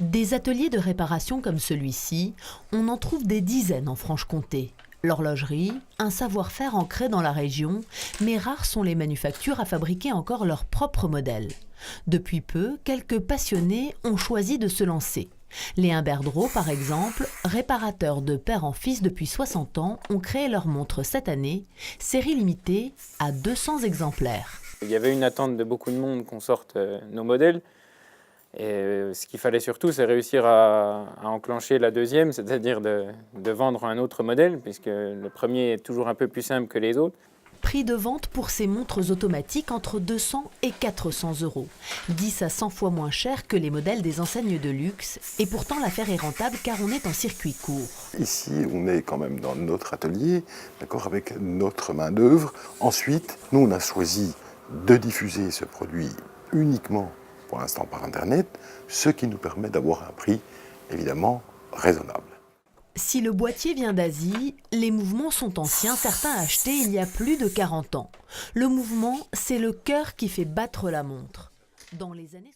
Des ateliers de réparation comme celui-ci, on en trouve des dizaines en Franche-Comté. L'horlogerie, un savoir-faire ancré dans la région, mais rares sont les manufactures à fabriquer encore leurs propres modèles. Depuis peu, quelques passionnés ont choisi de se lancer. Les Humberdro, par exemple, réparateurs de père en fils depuis 60 ans, ont créé leur montre cette année, série limitée à 200 exemplaires. Il y avait une attente de beaucoup de monde qu'on sorte nos modèles. Et ce qu'il fallait surtout, c'est réussir à enclencher la deuxième, c'est-à-dire de vendre un autre modèle, puisque le premier est toujours un peu plus simple que les autres. Prix de vente pour ces montres automatiques entre 200 et 400 €, 10 à 100 fois moins cher que les modèles des enseignes de luxe. Et pourtant, l'affaire est rentable car on est en circuit court. Ici, on est quand même dans notre atelier, d'accord, avec notre main-d'œuvre. Ensuite, nous, on a choisi de diffuser ce produit uniquement pour l'instant par Internet, ce qui nous permet d'avoir un prix évidemment raisonnable. Si le boîtier vient d'Asie, les mouvements sont anciens, certains achetés il y a plus de 40 ans. Le mouvement, c'est le cœur qui fait battre la montre. Dans les années